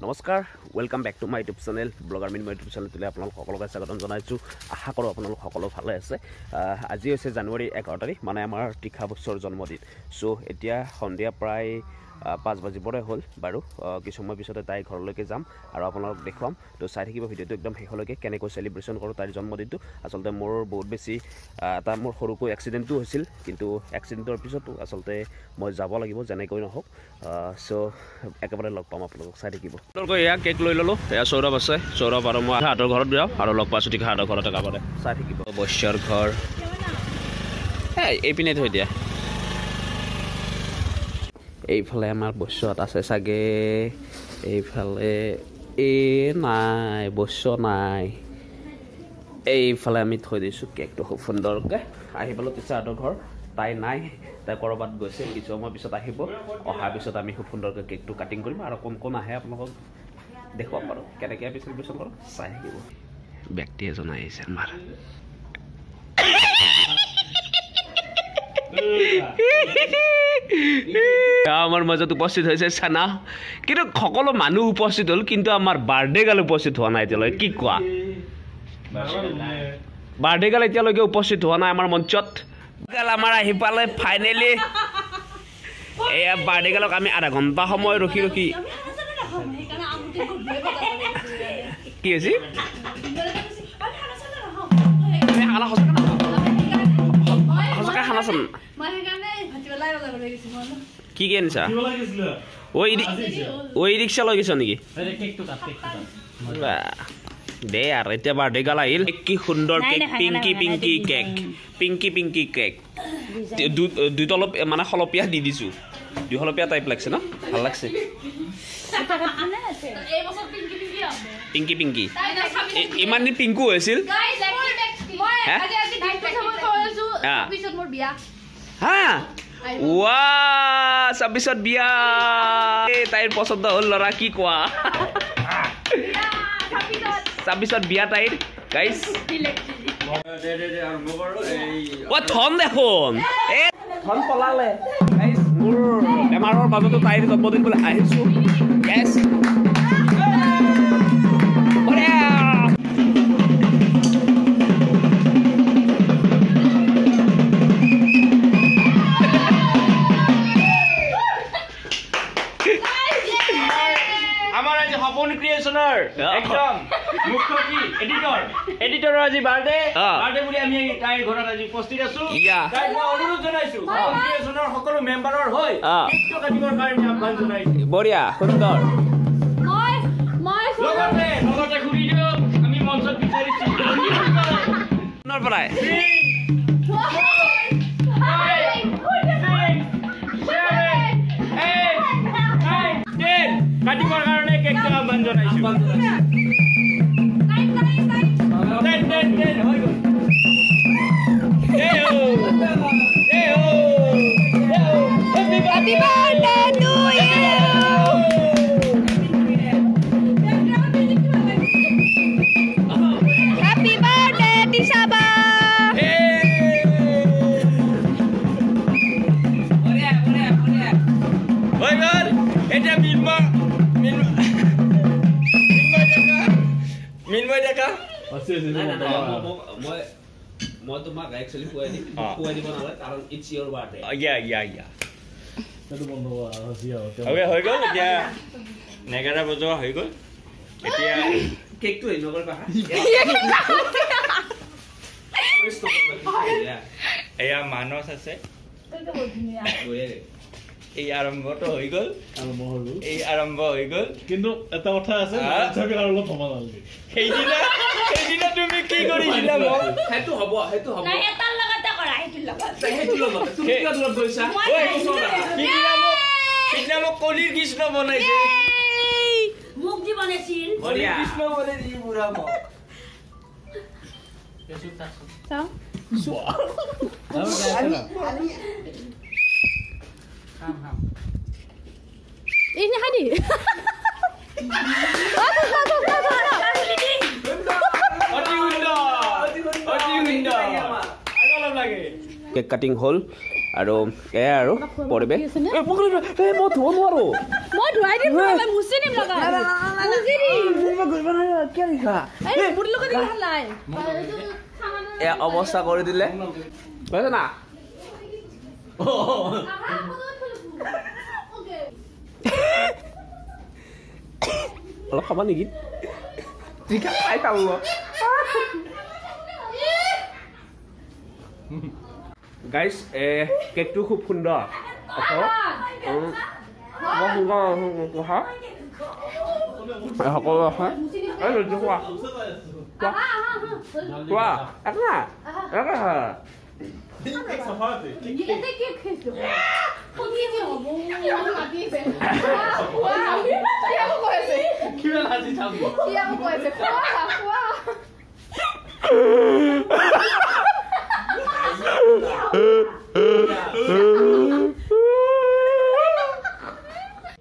নমস্কাৰ welcome back to my YouTube channel blogger mean my YouTube চেনেলটোলৈ আপোনালোক সকলোকে স্বাগতম জনাইছোঁ। আশা কৰোঁ আপোনালোক সকলো ভালে আছে। আজি হৈছে জানুৱাৰী 11 তাৰিখ, মানে আমাৰ তীখা বছৰ জন্মদিন। চ' এতিয়া সন্ধিয়া প্ৰায় 5 বাজিবৰে হ'ল বাৰু। কিছু সময় পিছতে তাই ঘৰলৈকে যাম আৰু আপোনালোক দেখুৱাম। তো চাই থাকিব ভিডিঅ'টো একদম শেষলৈকে, কেনেকৈ চেলিব্ৰেশ্যন কৰোঁ তাইৰ জন্মদিনটো। আচলতে মোৰ বহুত বেছি এটা মোৰ সৰুকৈ এক্সিডেণ্টো হৈছিল, কিন্তু এক্সিডেণ্টৰ পিছতো আচলতে মই যাব লাগিব যেনেকৈ নহওক। চ' একেবাৰে লগ পাম আপোনালোকক, চাই থাকিব। আপোনালোকে এয়া কেক লৈ ল'লোঁ, এয়া সৌৰভ আছে, সৌৰভ আৰু মই হাতৰ ঘৰত যাওঁ আৰু লগ পাইছোঁ তীখা হাতৰ ঘৰত একেবাৰে। চাই থাকিব বৈশ্যৰ ঘৰ, এইপিনে থৈ দিয়া। এইফালে আমাৰ বৈশ্যত আছে চাগে, এইফালে নাই বৈশ্য নাই। এইফালে আমি থৈ দিছোঁ কেকটো খুব সুন্দৰকৈ। আহি পালোঁ টিচাৰহঁতৰ ঘৰ, তাই নাই, তাই ক'ৰবাত গৈছে। কিছু সময় পিছত আহিব, অহাৰ পিছত আমি খুব সুন্দৰকৈ কেকটো কাটিং কৰিম আৰু কোন কোন আহে আপোনালোকক দেখুৱাম বাৰু, কেনেকৈ আমি চেলিব্ৰেশ্যন কৰোঁ চাই থাকিব। ব্যক্তি এজন আহিছে আমাৰ। আমাৰ মাজত উপস্থিত হৈছে চানা, কিন্তু সকলো মানুহ উপস্থিত হ'ল, কিন্তু আমাৰ বাৰ্থডে গাল উপস্থিত হোৱা নাই এতিয়ালৈকে। কি কোৱা? বাৰ্থডে গাল এতিয়ালৈকে উপস্থিত হোৱা নাই আমাৰ মঞ্চত। আমাৰ আহি পালে ফাইনেলি। এয়া বাৰ্থডে গালক আমি আধা ঘণ্টা সময় ৰখি কি হৈছে সঁচাকৈ খানাচোন কি আনিছা? ঐ ৰিক্সা লৈ গৈছ নেকি? দে আৰু এতিয়া বাৰ্থডে গাল আহিল। কি সুন্দৰ cake, pinky pinky cake, pinky pinky cake. দুইটা অলপ মানে খলপীয়া দি দিছোঁ, দুইখলপীয়া টাইপ লাগছে ন, ভাল লাগছে। পিংকি পিংকি ইমান দিন পিংকু হৈছিল। হা ৱা 26ত বিয়া, তাইৰ পচন্দ হ'ল ল'ৰা। কি কোৱা? 26ত বিয়া তাইৰ। গাইজ ধন দেখোন, ধন পলালে। মোৰ বেমাৰৰ মাজতো তাইৰ জন্মদিন বুলি আহিছোঁ। একদম মুখ্য কি এডিটৰৰ আজি বাৰ্থডে বুলি আমি তাইৰ ঘৰত আজি উপস্থিত আছো। তাইক মই অনুৰোধ জনাইছো ক্ৰিয়েশ্যনৰ সকলো মেম্বাৰৰ হৈ কেকটো কাটিবৰ কাৰণে আহ্বান জনাইছো। বঢ়িয়া, সুন্দৰ। লগতে ঘূৰি দিওঁ আমি মঞ্চত বিচাৰিছো পৰাই কাটিবৰ কাৰণে কেকটো আহ্বান জনাইছো। Happy birthday to you. Happy birthday Tisaba. হৈ গ'ল এতিয়া মিনময় ডেকা মই তোমাক একচুৱেলি খুৱাই দিব নালাগে, কাৰণ ইটছ ইয়ৰ বাৰ্থডে। হৈ গ'ল এতিয়া নেগেৰা বজোৱা হৈ গ'ল। এতিয়া কেকটো নগৰ পাহা এয়া মানস আছে, এই আৰম্ভটো হৈ গ'ল, এই আৰম্ভ হৈ গ'ল। কিন্তু এটা কথা আছে, অলপ সময় নালাগে। সেইদিনা তুমি কি কৰিছিলা? সেইটো হ'ব সেইদিনা মোক কলিৰ কৃষ্ণ বনাইছে, মোক যি বনাইছিল কৃষ্ণ বনাইছে বুঢ়া মোক। ini hadi কেক কাটিং হ'ল আৰু এয়া আৰু পৰিৱেশ। মই ধুব নোৱাৰো, মই ধুৱাই দিম, মুচি দিম লগা। কিয় লিখা এ অৱস্থা কৰি দিলে বুজিছে না অলপ খাবা নেকি টিকা খাই পাব গাইজ কেকটো খুব সুন্দৰ সকলো আছে কোৱা একনা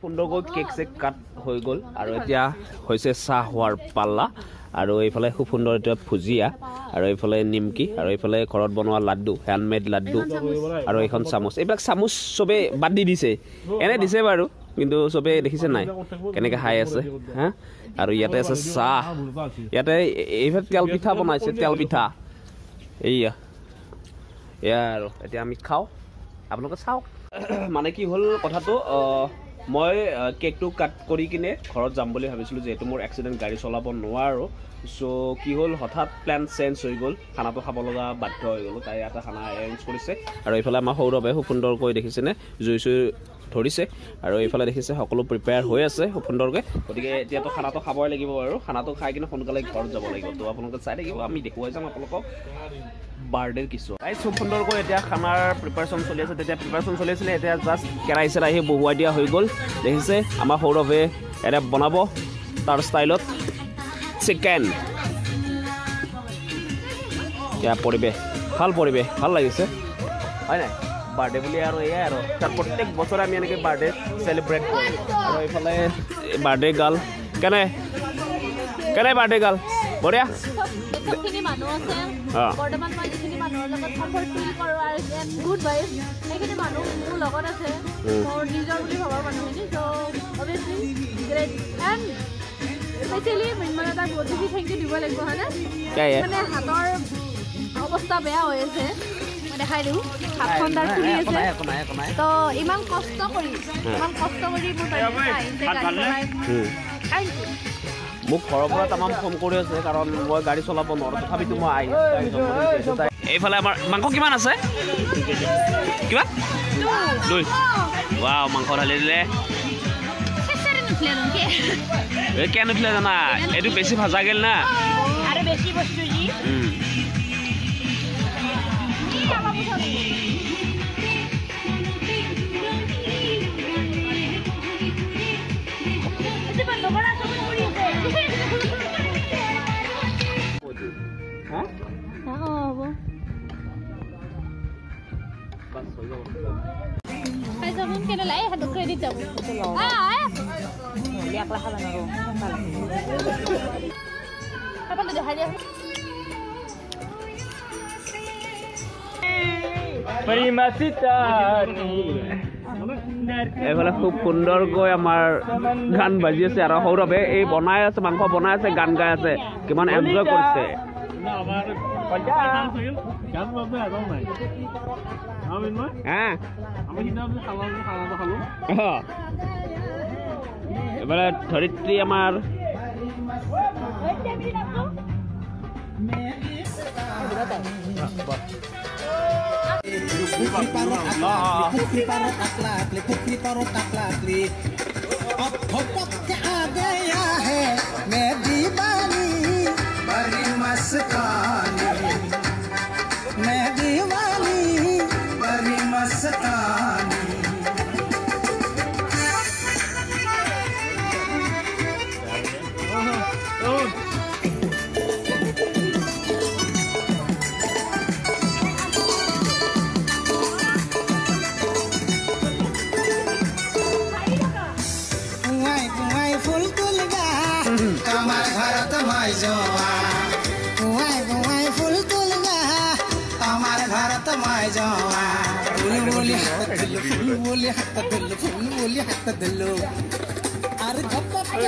সুন্দৰকৈ কেক চেক কাট হৈ গ'ল আৰু এতিয়া হৈছে চাহ হোৱাৰ পাল্লা আৰু এইফালে খুব সুন্দৰ এতিয়া ভুজিয়া আৰু এইফালে নিমকি আৰু এইফালে ঘৰত বনোৱা লাড্ডু হেণ্ডমেড লাড্ডু আৰু এইখন চামুচ এইবিলাক চামুচ চবেই বাদ দি দিছে এনে দিছে বাৰু কিন্তু চবেই দেখিছে নাই কেনেকৈ খাই আছে হা আৰু ইয়াতে আছে চাহ ইয়াতে এইফালে তেল পিঠা বনাইছে তেল পিঠা এইয়া এয়া আৰু এতিয়া আমি খাওঁ আপোনালোকে চাওক মানে কি হ'ল কথাটো মই কেকটো কাট কৰি কিনে ঘৰত যাম বুলি ভাবিছিলোঁ যিহেতু মোৰ এক্সিডেণ্ট গাড়ী চলাব নোৱাৰোঁ চ' কি হ'ল হঠাৎ প্লেন চেঞ্জ হৈ গ'ল খানাটো খাব লগা বাধ্য হৈ গ'লোঁ তাই এটা খানা এৰেঞ্জ কৰিছে আৰু এইফালে আমাৰ সৌৰভে খুব সুন্দৰকৈ দেখিছেনে জুই চুই ধৰিছে আৰু এইফালে দেখিছে সকলো প্ৰিপেয়াৰ হৈ আছে খুব সুন্দৰকৈ গতিকে এতিয়াতো খানাটো খাবই লাগিব আৰু খানাটো খাই কিনে সোনকালে ঘৰত যাব লাগিব তো আপোনালোকে চাই থাকিব আমি দেখুৱাই যাম আপোনালোকক বাৰ্থডেৰ কিছু তাই খুব সুন্দৰকৈ এতিয়া খানাৰ প্ৰিপাৰেশ্যন চলি আছে তেতিয়া প্ৰিপাৰেশ্যন চলি আছিলে এতিয়া জাষ্ট কেৰাহী চেৰাহী বহুৱাই দিয়া হৈ গ'ল দেখিছে আমাৰ সৌৰভে এতিয়া বনাব তাৰ ষ্টাইলত চিকেন এতিয়া পৰিৱেশ ভাল লাগিছে হয় নাই বাৰ্থডে বুলি আৰু এয়াই আৰু তাত প্ৰত্যেক বছৰে আমি এনেকৈ বাৰ্থডে চেলিব্ৰেট কৰোঁ আৰু এইফালে বাৰ্থডে গাৰ্ল কেনে বাৰ্থডে গাৰ্ল বঢ়িয়া যিখিনি মানুহ আছে বৰ্তমান মই যিখিনি মানুহৰ লগত কমফৰ্ট ফিল কৰোঁ আৰু গুড ভাইব সেইখিনি মানুহ মোৰ লগত আছে মোৰ নিজৰ বুলি ভবাৰ মানুহখিনি চ' অভিয়াছলি গ্ৰেট এণ্ড স্পেচিয়েলি মানে তাক বহুত বেছি থেংক ইউ দিব লাগিব হয়নে মানে হাতৰ অৱস্থা বেয়া হৈ আছে মই দেখাই দিওঁ হাতখন তাৰ ফুলি আছে তো ইমান কষ্ট কৰি মোৰ থেংক ইউ মোক ঘৰৰ পৰা তামাম ফোন কৰি আছে কাৰণ মই গাড়ী চলাব নোৱাৰোঁ তথাপিতো মই এইফালে আমাৰ মাংস কিমান আছে কিমান 2 ৱাও মাংস ঢালি দিলে কিয় নুঠিলে জানা এইটো বেছি ভাজা গেল না আৰু বেছি বস্তু যি ক্ৰেডিট যাব এইফালে খুব সুন্দৰকৈ আমাৰ গান বাজি আছে আৰু সৌৰভে এই বনাই আছে মাংস বনাই আছে গান গাই আছে কিমান এনজয় কৰিছে এইফালে ধৰিত্ৰী আমাৰ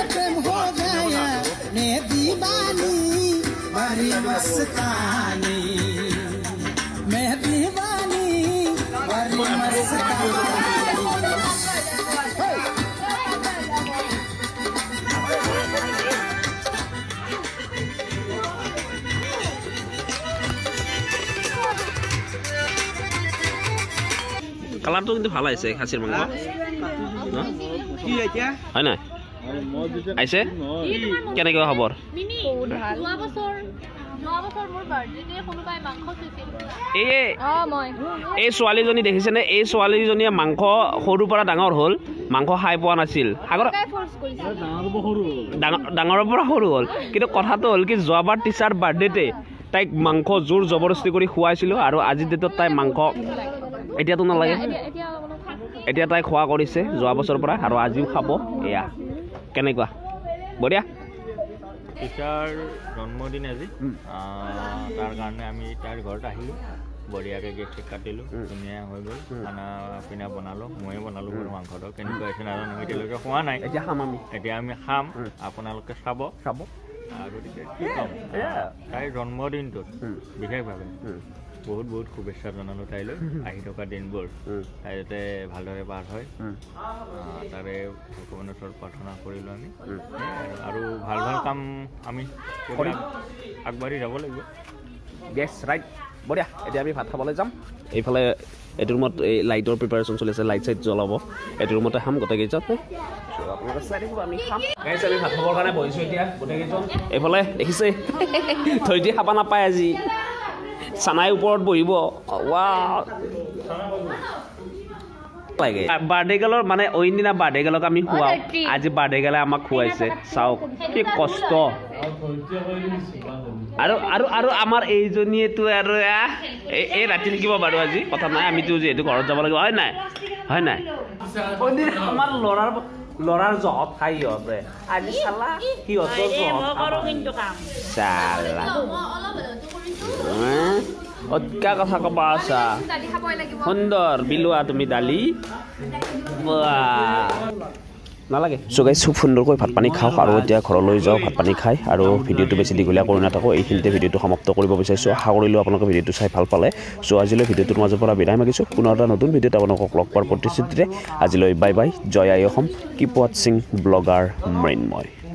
प्रेम हो गया मैं दीवानी बड़ी मस्तानी मैं दीवानी बड़ी मस्तानी কালাৰটো কিন্তু ভাল আহিছে খাচীৰ মাংস কি এতিয়া হয় নাই আহিছে কেনেকুৱা খবৰ যোৱা বছৰ মোৰ বাৰ্থডেতে কোনোবাই মাংস চুইছিল এই ছোৱালীজনী দেখিছেনে এই ছোৱালীজনীয়ে মাংস সৰুৰ পৰা ডাঙৰ হ'ল মাংস খাই পোৱা নাছিল আগৰ ডাঙৰৰ পৰা সৰু হ'ল কিন্তু কথাটো হ'ল কি যোৱাবাৰ টিচাৰ বাৰ্থডেতে তাইক মাংস জোৰ জবৰদস্তি কৰি খুৱাইছিলোঁ আৰু আজিৰ ডেটত তাই মাংস এতিয়াতো নালাগে এতিয়া তাই খোৱা কৰিছে যোৱা বছৰৰ পৰা আৰু আজিও খাব এয়া কেনেকুৱা বঢ়িয়া টিচাৰ জন্মদিন আজি তাৰ কাৰণে আমি তাৰ ঘৰত আহিলোঁ বঢ়িয়াকৈ কেক চেক কাটিলোঁ ধুনীয়া হৈ গ'ল খানা পিনা বনালোঁ ময়ে বনালোঁ বাৰু মাংসটো কেনেকুৱা হৈছে নাজানো এতিয়ালৈকে খোৱা নাই এতিয়া খাম আমি এতিয়া আমি খাম আপোনালোকে চাব গতিকে কি ক'ম তাইৰ জন্মদিনটোত বিশেষভাৱে বহুত বহুত শুভেচ্ছা জনালোঁ তাইলৈ আহি থকা দিনবোৰ তাই যাতে ভালদৰে পাৰ হয় তাৰে ভগৱানৰ ওচৰত প্ৰাৰ্থনা কৰিলোঁ আমি আৰু ভাল ভাল কাম আমি আগবাঢ়ি যাব লাগিব গেছ ৰাইট বঢ়িয়া এতিয়া আমি ভাত খাবলৈ যাম এইফালে এইটো ৰুমত এই লাইটৰ প্ৰিপাৰেশ্যন চলি আছে লাইট চাইট জ্বলাব এইটো ৰুমতে খাম গোটেইকেইজন আপোনালোকে চাই থাকিব আমি খাম গাইছ আমি ভাত খাবৰ কাৰণে বহিছোঁ এতিয়া গোটেইকেইজন এইফালে দেখিছে থৈ দি খাব নাপায় আজি চানাই ওপৰত বহিব লাগে বাৰ্থডে গালৰ মানে অইন দিনা বাৰ্থডে গালক আমি খুৱাওঁ আজি বাৰ্থডে গালে আমাক খুৱাইছে চাওক কি কষ্ট আৰু আৰু আৰু আমাৰ এইজনীয়েতো আৰু এই ৰাতি থাকিব বাৰু আজি কথা নাই আমিতো যিহেতু ঘৰত যাব লাগিব হয় নাই আমাৰ ল'ৰাৰ জহত খাই সিহঁতে আজি চালা সিহঁতৰ চালা অতকা কথা ক'বা আছা সুন্দৰ বিলোৱা তুমি দালি নালাগে চ' গাইজ খুব সুন্দৰকৈ ভাত পানী খাওক আৰু এতিয়া ঘৰলৈ যাওঁ ভাত পানী খাই আৰু ভিডিঅ'টো বেছি দীঘলীয়া কৰি নাথাকোঁ এইখিনিতে ভিডিঅ'টো সমাপ্ত কৰিব বিচাৰিছোঁ আশা কৰিলোঁ আপোনালোকে ভিডিঅ'টো চাই ভাল পালে চ' আজিলৈ ভিডিঅ'টোৰ মাজৰ পৰা বিদায় মাগিছোঁ পুনৰ এটা নতুন ভিডিঅ'ত আপোনালোকক লগ পোৱাৰ প্ৰতিশ্ৰুতিৰে আজিলৈ বাই বাই জয় আই অসম কিপ ৱাটছিং ব্লগাৰ মৃন্ময়